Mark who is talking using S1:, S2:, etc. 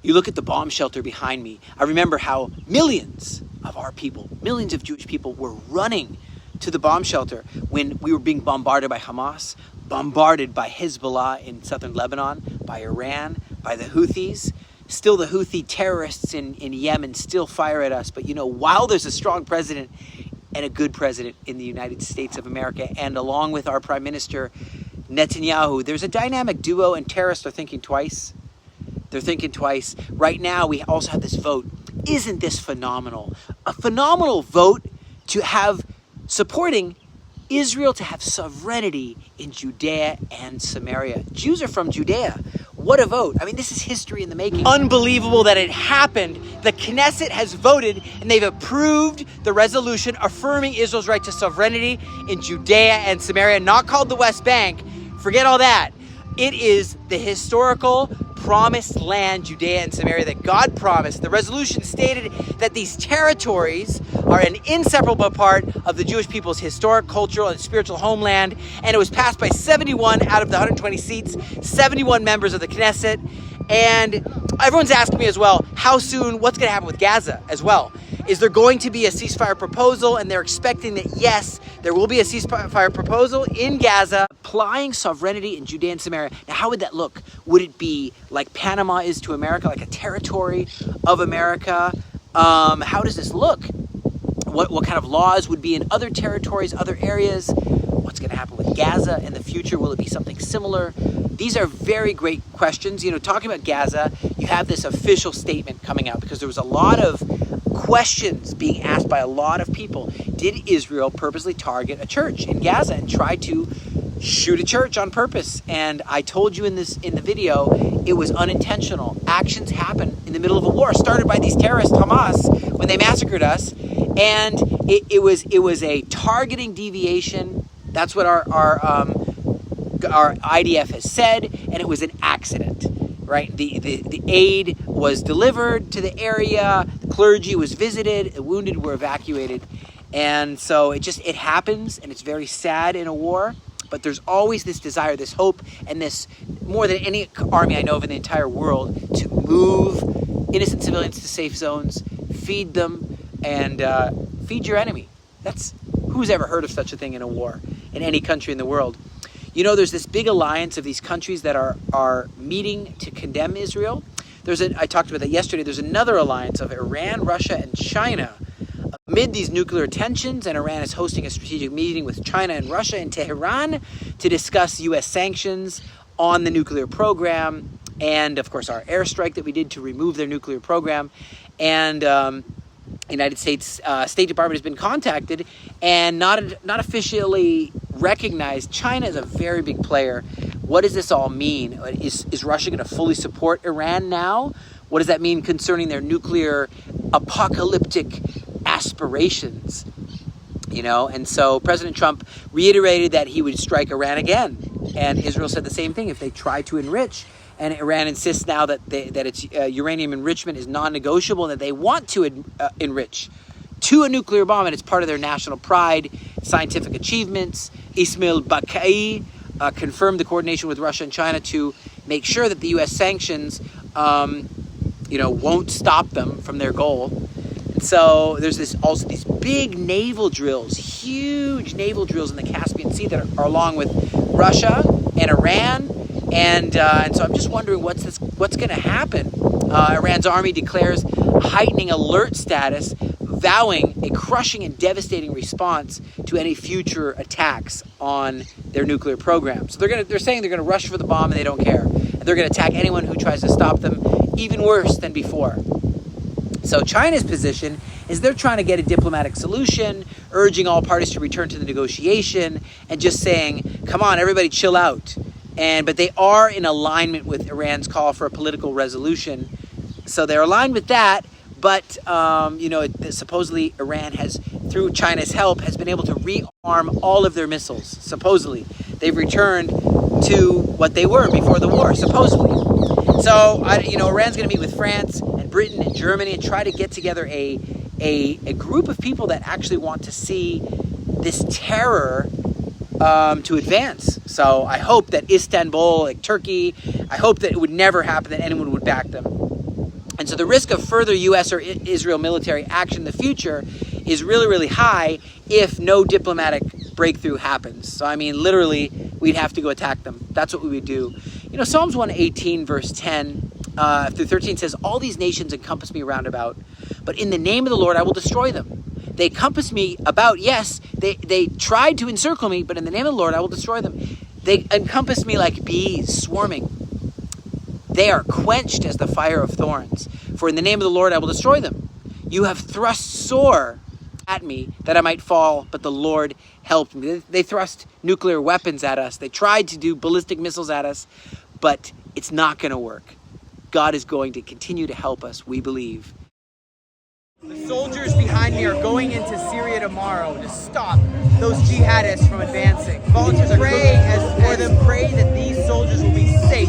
S1: You look at the bomb shelter behind me. I remember how millions of our people, millions of Jewish people were running to the bomb shelter when we were being bombarded by Hamas, bombarded by Hezbollah in southern Lebanon, by Iran, by the Houthis. Still the Houthi terrorists in Yemen still fire at us. But you know, while there's a strong president and a good president in the United States of America, and along with our Prime Minister Netanyahu, there's a dynamic duo, and terrorists are thinking twice. They're thinking twice. Right now, we also have this vote. Isn't this phenomenal? A phenomenal vote to have supporting Israel to have sovereignty in Judea and Samaria. Jews are from Judea. What a vote. I mean, this is history in the making. Unbelievable that it happened. The Knesset has voted and they've approved the resolution affirming Israel's right to sovereignty in Judea and Samaria, not called the West Bank. Forget all that. It is the historical promised land, Judea and Samaria, that God promised. The resolution stated that these territories are an inseparable part of the Jewish people's historic, cultural, and spiritual homeland. And it was passed by 71 out of the 120 seats, 71 members of the Knesset. And everyone's asking me as well, how soon, what's going to happen with Gaza as well? Is there going to be a ceasefire proposal? And they're expecting that, yes, there will be a ceasefire proposal in Gaza, applying sovereignty in Judea and Samaria. Now, how would that look? Would it be like Panama is to America, like a territory of America? How does this look? What kind of laws would be in other territories, other areas? What's going to happen with Gaza in the future? Will it be something similar? These are very great questions. You know, talking about Gaza, you have this official statement coming out because there was a lot of questions being asked by a lot of people. Did Israel purposely target a church in Gaza and try to shoot a church on purpose? And I told you in the video, it was unintentional. Actions happen in the middle of a war started by these terrorists, Hamas, when they massacred us. And it was a targeting deviation. That's what our IDF has said, and it was an accident, right? The aid was delivered to the area, the clergy was visited, the wounded were evacuated, and so it happens, and it's very sad in a war. But there's always this desire, this hope, and this, more than any army I know of in the entire world, to move innocent civilians to safe zones, feed them, and feed your enemy. Who's ever heard of such a thing in a war in any country in the world? You know, there's this big alliance of these countries that are meeting to condemn Israel. I talked about that yesterday. There's another alliance of Iran, Russia, and China. Amid these nuclear tensions, and Iran is hosting a strategic meeting with China and Russia in Tehran to discuss U.S. sanctions on the nuclear program, and of course our airstrike that we did to remove their nuclear program. And United States State Department has been contacted and not officially recognized. China is a very big player. What does this all mean? Is Russia going to fully support Iran now? What does that mean concerning their nuclear apocalyptic aspirations? You know, and so President Trump reiterated that he would strike Iran again. And Israel said the same thing if they try to enrich. And Iran insists now that its uranium enrichment is non-negotiable and that they want to enrich to a nuclear bomb, and it's part of their national pride, scientific achievements. Ismail Bakai confirmed the coordination with Russia and China to make sure that the U.S. sanctions, won't stop them from their goal. And so there's also these big naval drills, huge naval drills in the Caspian Sea that are along with Russia and Iran. And so I'm just wondering what's going to happen. Iran's army declares heightening alert status, vowing a crushing and devastating response to any future attacks on their nuclear program. So they're saying they're going to rush for the bomb and they don't care. And they're going to attack anyone who tries to stop them, even worse than before. So China's position is they're trying to get a diplomatic solution, urging all parties to return to the negotiation, and just saying, come on, everybody chill out. But they are in alignment with Iran's call for a political resolution. So they're aligned with that. But, supposedly Iran has, through China's help, has been able to rearm all of their missiles. Supposedly. They've returned to what they were before the war, supposedly. So, Iran's going to meet with France and Britain and Germany and try to get together a group of people that actually want to see this terror to advance. So I hope that Istanbul, like Turkey, I hope that it would never happen, that anyone would back them. And so the risk of further U.S. or Israel military action in the future is really, really high if no diplomatic breakthrough happens. So, I mean, literally, we'd have to go attack them. That's what we would do. You know, Psalms 118, verse 10 through 13 says, all these nations encompass me round about, but in the name of the Lord I will destroy them. They compass me about, yes, they tried to encircle me, but in the name of the Lord I will destroy them. They encompass me like bees swarming. They are quenched as the fire of thorns. For in the name of the Lord I will destroy them. You have thrust sore at me that I might fall, but the Lord helped me. They thrust nuclear weapons at us. They tried to do ballistic missiles at us, but it's not going to work. God is going to continue to help us, we believe. The soldiers behind me are going into Syria tomorrow to stop those jihadists from advancing. Volunteers are praying for them, pray that these soldiers will be safe